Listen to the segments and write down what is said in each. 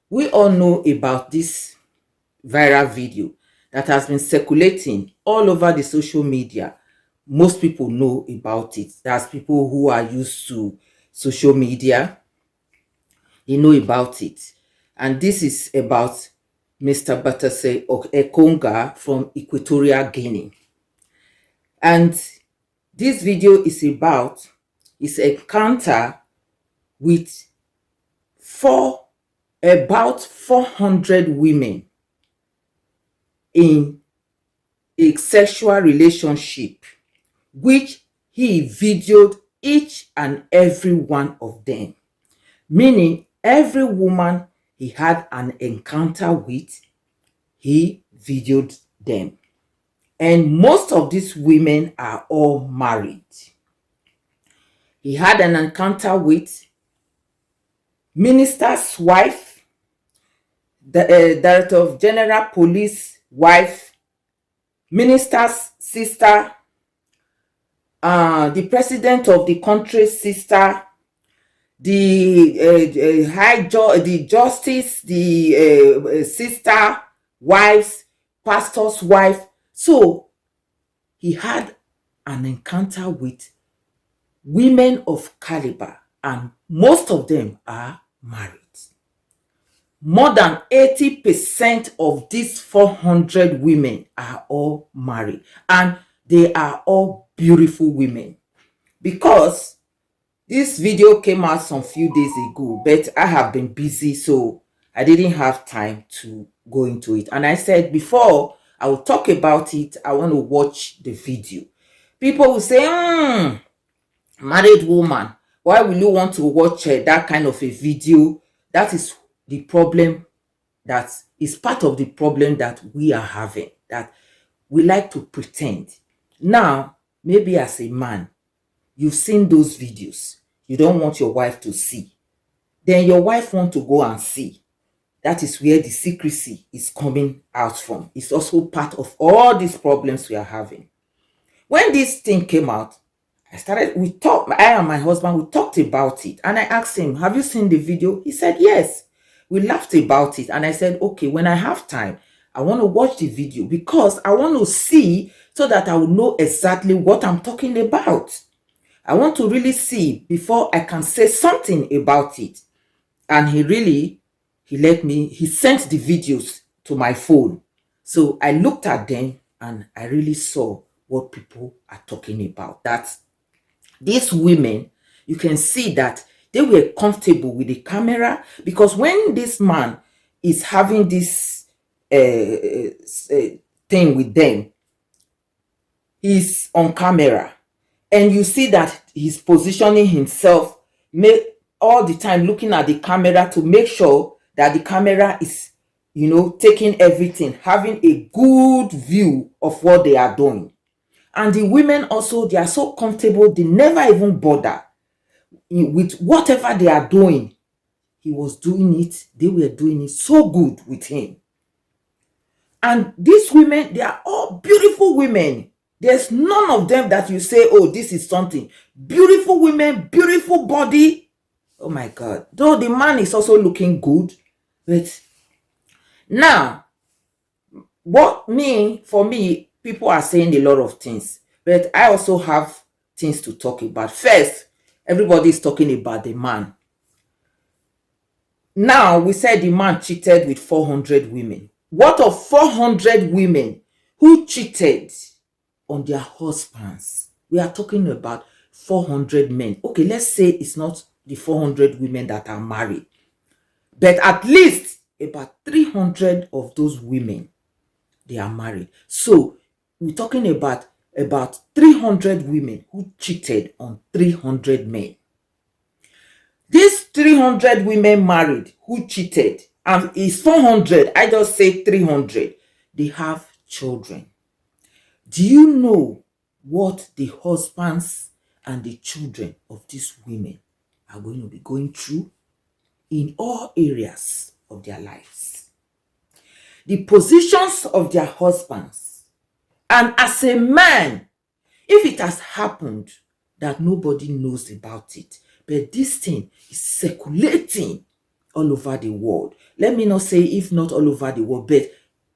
We all know about this viral video that has been circulating all over the social media. Most people know about it. That's people who are used to social media, they know about it. And this is about Mr. Baltasar Engonga from Equatorial Guinea. And this video is about his encounter with about 400 women in a sexual relationship, which he videoed each and every one of them. Meaning, every woman he had an encounter with, he videoed them. And most of these women are all married. He had an encounter with minister's wife, the director of general police wife, minister's sister, the president of the country's sister, the justice, the sister wives, pastor's wife. So he had an encounter with women of caliber, and most of them are married. More than 80% of these 400 women are all married, and they are all beautiful women. Because this video came out some few days ago, but I have been busy, so I didn't have time to go into it. And I said before I will talk about it, I want to watch the video. People will say, married woman, why will you want to watch that kind of a video? That is the problem. That is part of the problem that we are having, that we like to pretend. Now, maybe as a man, you've seen those videos, you don't want your wife to see, then your wife wants to go and see. That is where the secrecy is coming out from. It's also part of all these problems we are having. When this thing came out, I and my husband, we talked about it, and I asked him, have you seen the video? He said yes. We laughed about it, and I said, okay, when I have time, I want to watch the video, because I want to see, so that I will know exactly what I'm talking about. I want to really see before I can say something about it. And he sent the videos to my phone. So I looked at them, and I really saw what people are talking about. That these women, you can see that they were comfortable with the camera, because when this man is having this thing with them, he's on camera, and you see that he's positioning himself all the time, looking at the camera to make sure that the camera is, taking everything, having a good view of what they are doing. And the women also, they are so comfortable, they never even bother with whatever they are doing. He was doing it, they were doing it so good with him. And these women, they are all beautiful women. There's none of them that you say, oh, this is something. Beautiful women, beautiful body. Oh my God. Though the man is also looking good. But now, for me, people are saying a lot of things. But I also have things to talk about. First, everybody is talking about the man. Now, we said the man cheated with 400 women. What of 400 women who cheated on their husbands? We are talking about 400 men. Okay, let's say it's not the 400 women that are married, but at least about 300 of those women, they are married. So we're talking about 300 women who cheated on 300 men. These 300 women married who cheated, and it's 400, I just say 300, they have children. Do you know what the husbands and the children of these women are going to be going through in all areas of their lives? The positions of their husbands. And as a man, if it has happened that nobody knows about it, but this thing is circulating all over the world. Let me not say if not all over the world, but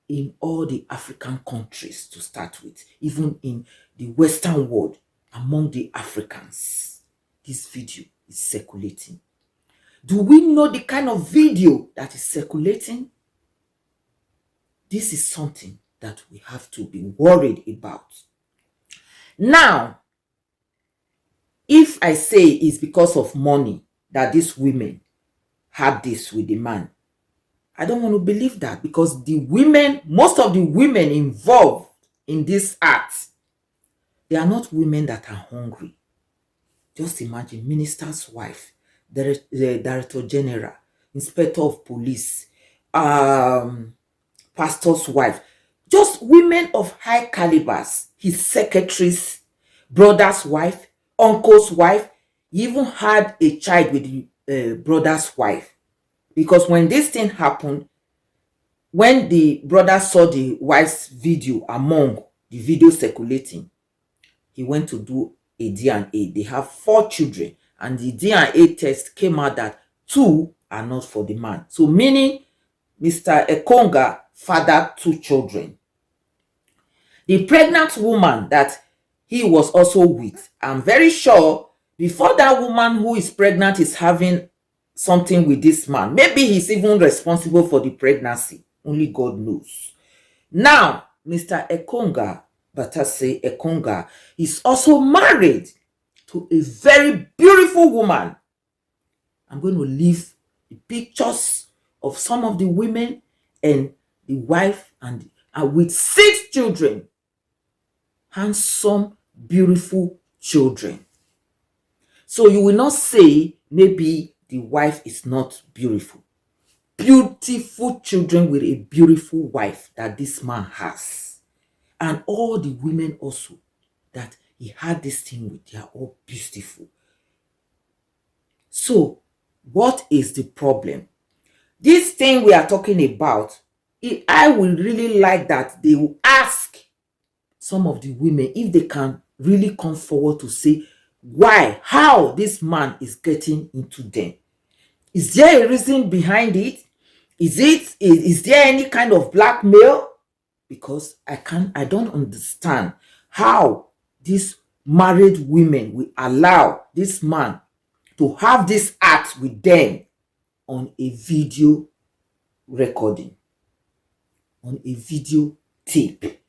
in all the African countries to start with, even in the Western world, among the Africans, this video is circulating. Do we know the kind of video that is circulating? This is something that we have to be worried about. Now, if I say it's because of money that these women had this with the man, I don't want to believe that, because the women, most of the women involved in this act, they are not women that are hungry. Just imagine, minister's wife, the director general, inspector of police, pastor's wife, just women of high calibers, his secretary's brother's wife, uncle's wife. He even had a child with the brother's wife. Because when this thing happened, when the brother saw the wife's video among the video circulating, he went to do a DNA. They have 4 children, and the DNA test came out that 2 are not for the man. So meaning Mr. Engonga fathered 2 children. The pregnant woman that he was also with, I'm very sure before that woman who is pregnant is having something with this man, maybe he's even responsible for the pregnancy. Only God knows. Now, Mr. Engonga, Baltasar Engonga, is also married to a very beautiful woman. I'm going to leave the pictures of some of the women and the wife, and with 6 children. Handsome, beautiful children. So you will not say maybe the wife is not beautiful. Beautiful children with a beautiful wife that this man has. And all the women also that he had this thing with, they are all beautiful. So what is the problem? This thing we are talking about, I would really like that they will ask some of the women if they can really come forward to say why, how this man is getting into them. Is there a reason behind it? Is there any kind of blackmail? Because I don't understand how these married women will allow this man to have this act with them on a video recording, on a video tape.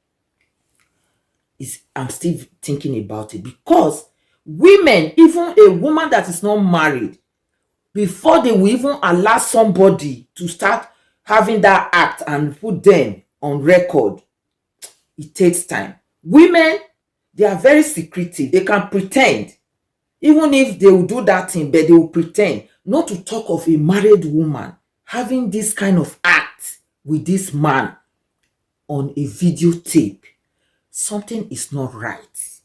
I'm still thinking about it, because women, even a woman that is not married, before they will even allow somebody to start having that act and put them on record, it takes time. Women, they are very secretive. They can pretend. Even if they will do that thing, but they will pretend. Not to talk of a married woman having this kind of act with this man on a videotape. Something is not right.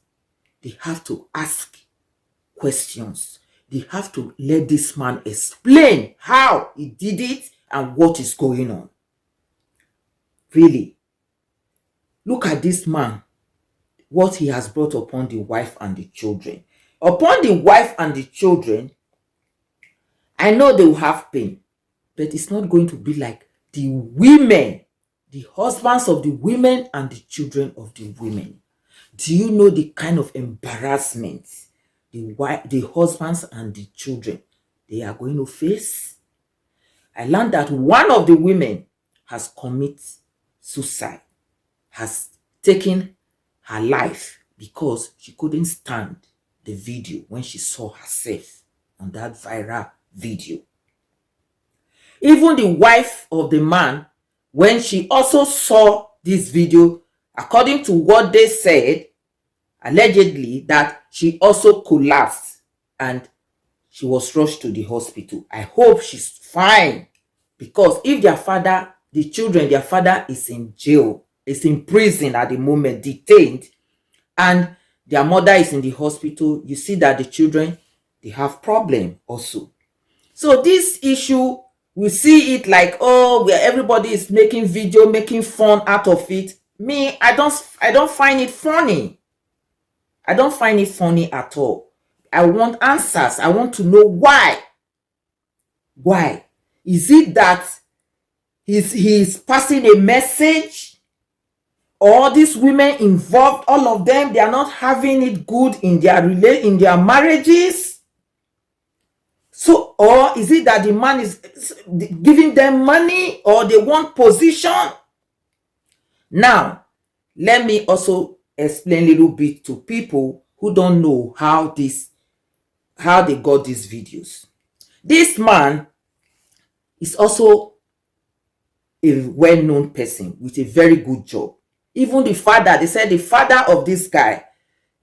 They have to ask questions. They have to let this man explain how he did it and what is going on. Really. Look at this man, what he has brought upon the wife and the children. Upon the wife and the children, I know they will have pain, but it's not going to be like the women, the husbands of the women and the children of the women. Do you know the kind of embarrassment the husbands and the children they are going to face? I learned that one of the women has committed suicide, has taken her life because she couldn't stand the video when she saw herself on that viral video. Even the wife of the man, when she also saw this video, according to what they said, allegedly, that she also collapsed and she was rushed to the hospital. I hope she's fine, because if their father, the children, their father is in jail, is in prison at the moment, detained, and their mother is in the hospital, you see that the children, they have problem also. So this issue, we see it like, oh, where everybody is making video, making fun out of it. Me, I don't find it funny. I don't find it funny at all. I want answers. I want to know why. Why? Is it that he's passing a message? All these women involved, all of them, they are not having it good in their marriages? So, or is it that the man is giving them money, or they want position? Now, let me also explain a little bit to people who don't know how they got these videos. This man is also a well-known person with a very good job. Even the father, they said the father of this guy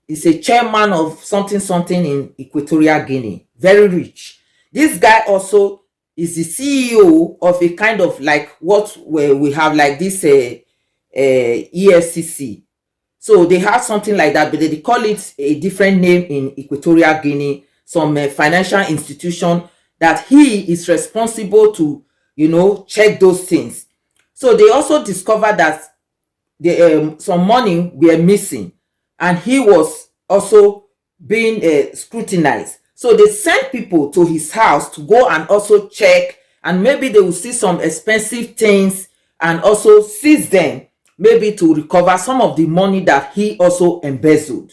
is a chairman of something in Equatorial Guinea, very rich. This guy also is the CEO of a kind of like what we have like this EFCC. So they have something like that, but they call it a different name in Equatorial Guinea, some financial institution that he is responsible to, check those things. So they also discovered that some money were missing, and he was also being scrutinized. So they sent people to his house to go and also check, and maybe they will see some expensive things and also seize them, maybe to recover some of the money that he also embezzled.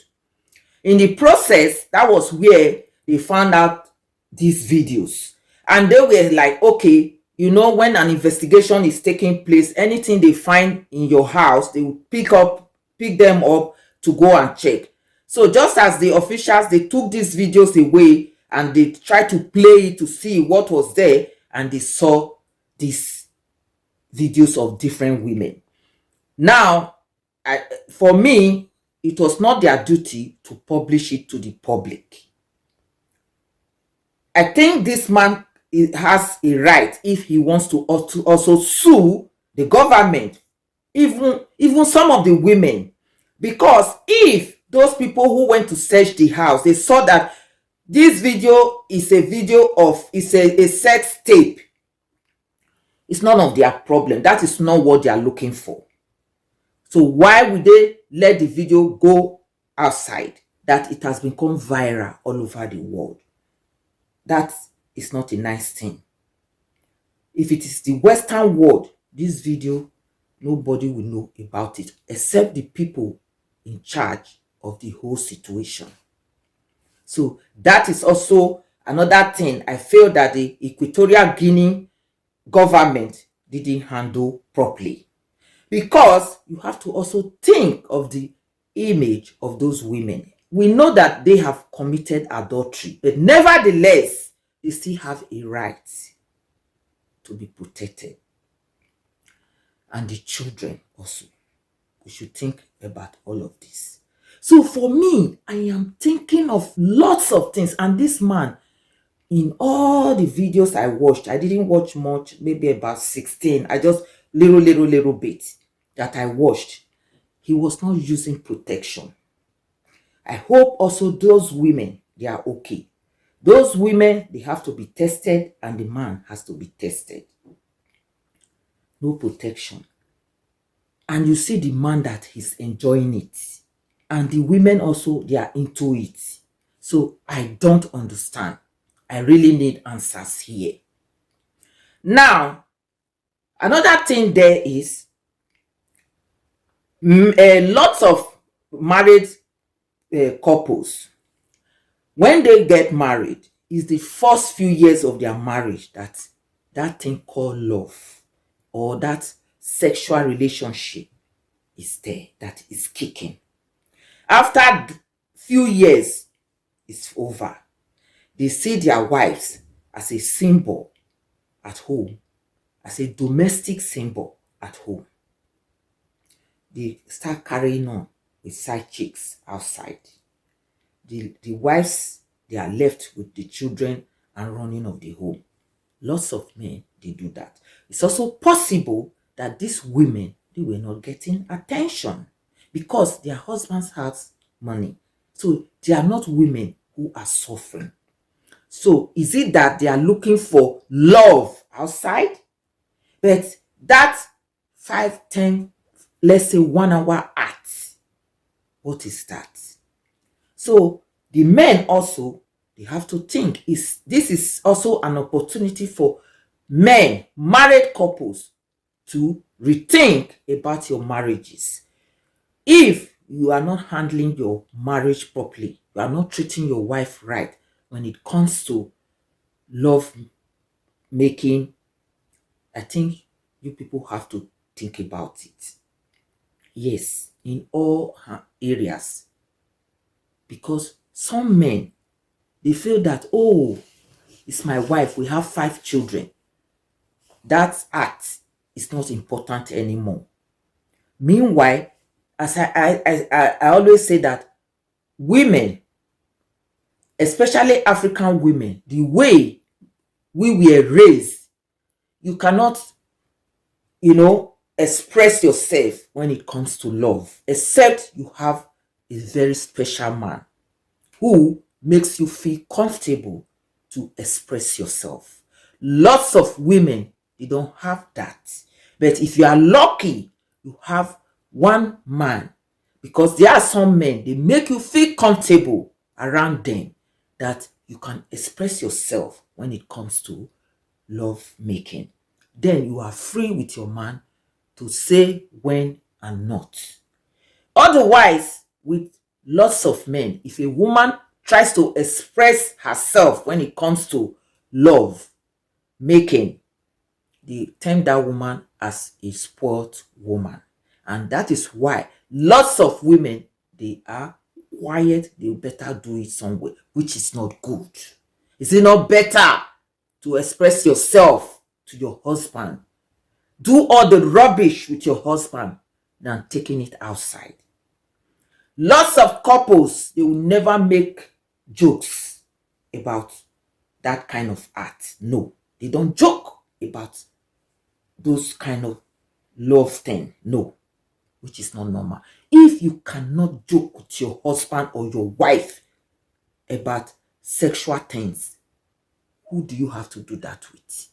In the process, that was where they found out these videos, and they were like, okay, when an investigation is taking place, anything they find in your house, they will pick them up to go and check. So just as the officials, they took these videos away and they tried to play it to see what was there, and they saw these videos of different women. Now, for me, it was not their duty to publish it to the public. I think this man has a right, if he wants to also sue the government, even some of the women, because if those people who went to search the house, they saw that this video is a sex tape, it's none of their problem. That is not what they are looking for. So why would they let the video go outside, that it has become viral all over the world? That is not a nice thing. If it is the Western world, this video, nobody will know about it except the people in charge of the whole situation. So that is also another thing I feel that the Equatorial Guinea government didn't handle properly. Because you have to also think of the image of those women. We know that they have committed adultery, but nevertheless, they still have a right to be protected. And the children also. We should think about all of this. So for me, I am thinking of lots of things. And this man, in all the videos I watched, I didn't watch much, maybe about 16. I just little bit that I watched. He was not using protection. I hope also those women, they are okay. Those women, they have to be tested, and the man has to be tested. No protection. And you see the man that he's enjoying it. And the women also, they are into it. So I don't understand. I really need answers here. Now, another thing there is, lots of married couples, when they get married, is the first few years of their marriage that thing called love, or that sexual relationship is there, that is kicking. After few years, it's over. They see their wives as a symbol at home, as a domestic symbol at home. They start carrying on with side chicks outside. The wives, they are left with the children and running of the home. Lots of men, they do that. It's also possible that these women, they were not getting attention because their husbands have money. So they are not women who are suffering. So is it that they are looking for love outside? But that 5, 10, let's say 1 hour act, what is that? So the men also, they have to think, this is also an opportunity for men, married couples, to rethink about your marriages. If you are not handling your marriage properly, you are not treating your wife right when it comes to love making, I think you people have to think about it. Yes, in all areas. Because some men, they feel that, oh, it's my wife, we have 5 children. That act is not important anymore. Meanwhile, as I always say that women, especially African women, the way we were raised, you cannot, express yourself when it comes to love, except you have a very special man who makes you feel comfortable to express yourself. Lots of women, they don't have that. But if you are lucky, you have one man, because there are some men, they make you feel comfortable around them, that you can express yourself when it comes to love making. Then you are free with your man to say when and not. Otherwise, with lots of men, if a woman tries to express herself when it comes to love making, they term that woman as a spoiled woman. And that is why lots of women, they are quiet. They better do it somewhere, which is not good. Is it not better to express yourself to your husband? Do all the rubbish with your husband than taking it outside. Lots of couples, they will never make jokes about that kind of art. No, they don't joke about those kind of love thing. No, which is not normal. If you cannot joke with your husband or your wife about sexual things, who do you have to do that with?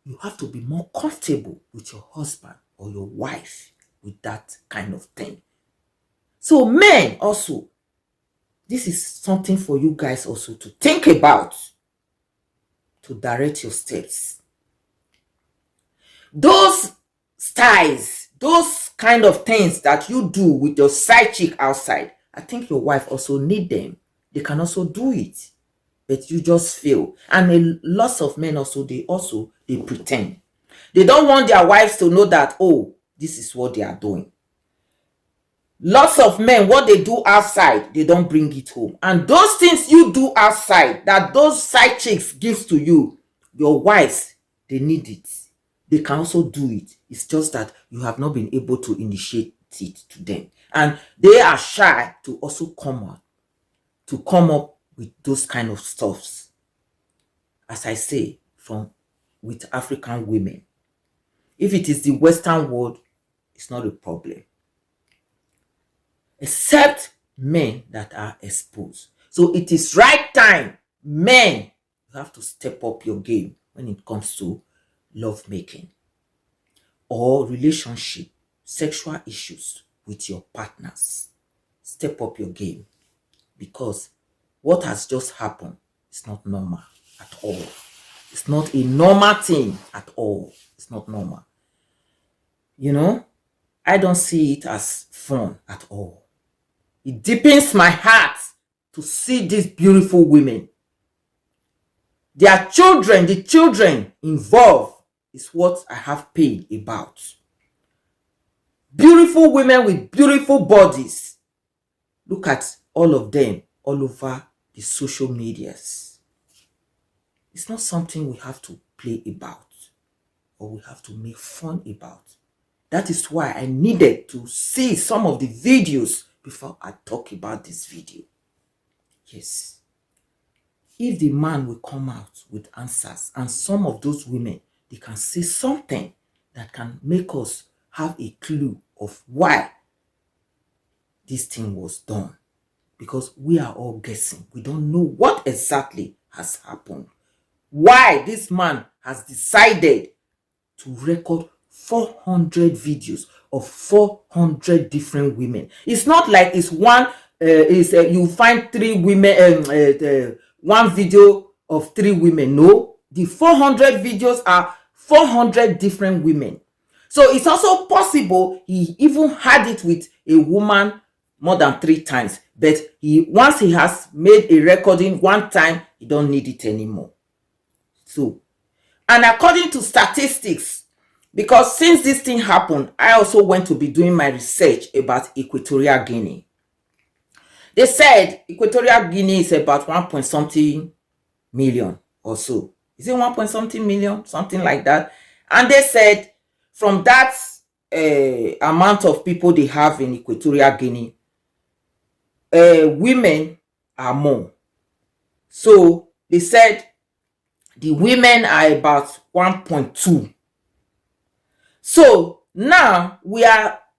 You have to be more comfortable with your husband or your wife with that kind of thing. So men also, this is something for you guys also to think about, to direct your steps. Those styles, those kind of things that you do with your side chick outside, I think your wife also need them. They can also do it, but you just feel. And lots of men also, they pretend. They don't want their wives to know that, oh, this is what they are doing. Lots of men, what they do outside, they don't bring it home. And those things you do outside, that those side chicks gives to you, your wives, they need it. They can also do it. It's just that you have not been able to initiate it to them. And they are shy to also come up with those kind of stuffs. As I say, with African women. If it is the Western world, it's not a problem. Except men that are exposed. So it is right time, men, you have to step up your game when it comes to love making or relationship, sexual issues with your partners. Step up your game, because what has just happened is not normal at all. It's not a normal thing at all. It's not normal. I don't see it as fun at all. It deepens my heart to see these beautiful women. Their children, the children involved, is what I have pain about. Beautiful women with beautiful bodies. Look at all of them all over the social medias. It's not something we have to play about or we have to make fun about. That is why I needed to see some of the videos before I talk about this video. Yes. If the man will come out with answers, and some of those women, they can say something that can make us have a clue of why this thing was done. Because we are all guessing. We don't know what exactly has happened. Why this man has decided to record 400 videos of 400 different women. It's not like it's one, you find 3 women, one video of 3 women. No, The 400 videos are 400 different women. So it's also possible he even had it with a woman more than 3 times. But once he has made a recording one time, he don't need it anymore. So, and according to statistics, because since this thing happened, I also went to be doing my research about Equatorial Guinea. They said Equatorial Guinea is about 1 point something million or so. Is it 1 point something million? Something like that. And they said from that amount of people they have in Equatorial Guinea, women are more. So they said the women are about 1.2. So now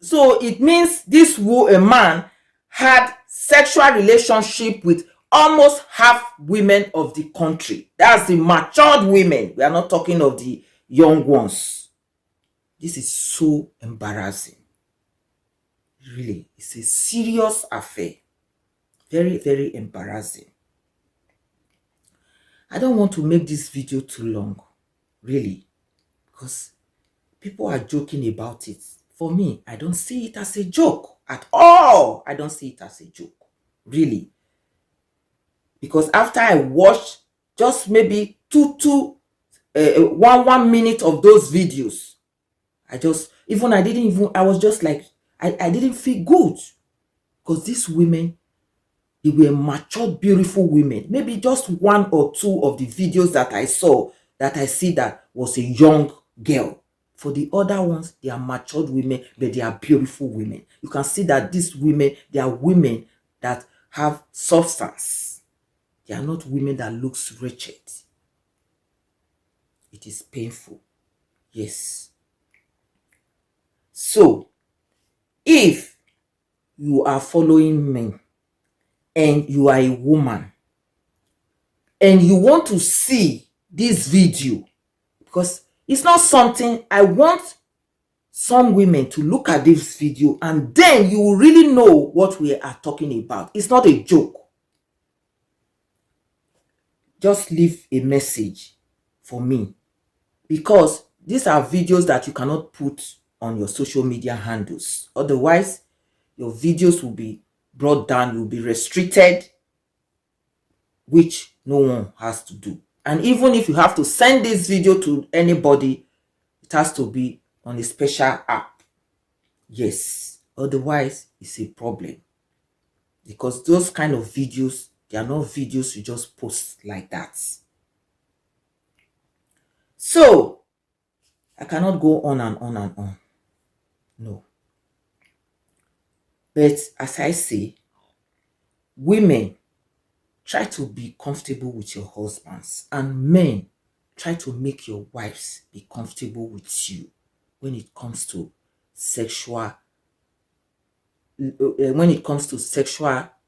so it means this a man had sexual relationship with almost half women of the country. That's the matured women. We are not talking of the young ones. This is so embarrassing. Really, it's a serious affair. Very, very embarrassing. I don't want to make this video too long, really, because people are joking about it. For me, I don't see it as a joke at all. I don't see it as a joke, really. Because after I watched just maybe 1 minute of those videos, I was just like, I didn't feel good. Because these women, they were mature, beautiful women. Maybe just 1 or 2 of the videos that I saw, that I see that was a young girl. For the other ones, they are matured women, but they are beautiful women. You can see that these women, they are women that have substance. They are not women that looks wretched. It is painful. Yes. So, if you are following me and you are a woman and you want to see this video, because it's not something I want some women to look at this video and then you will really know what we are talking about. It's not a joke. Just leave a message for me, because these are videos that you cannot put on your social media handles. Otherwise, your videos will be brought down, you'll be restricted, which no one has to do. And even if you have to send this video to anybody, it has to be on a special app. Yes, otherwise it's a problem. Because those kind of videos, they are not videos you just post like that. So, I cannot go on and on and on. No. But as I say, women, try to be comfortable with your husbands, and men, try to make your wives be comfortable with you when it comes to sexual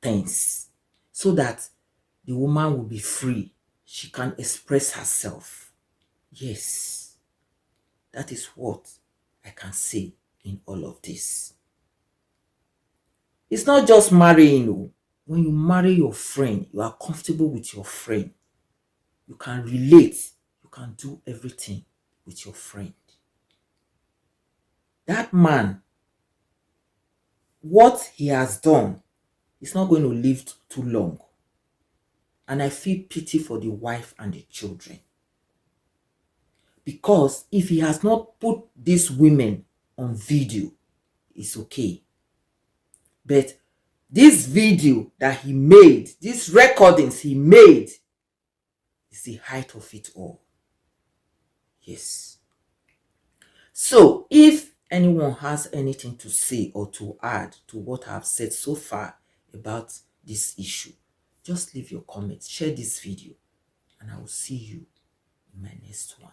things, so that the woman will be free. She can express herself. Yes, that is what I can say in all of this. It's not just marrying. When you marry your friend, you are comfortable with your friend. You can relate. You can do everything with your friend. That man, what he has done is not going to live too long. And I feel pity for the wife and the children. Because if he has not put these women on video, it's okay. But this video that he made, these recordings he made, is the height of it all. Yes. So, if anyone has anything to say or to add to what I've said so far about this issue, just leave your comments, share this video, and I will see you in my next one.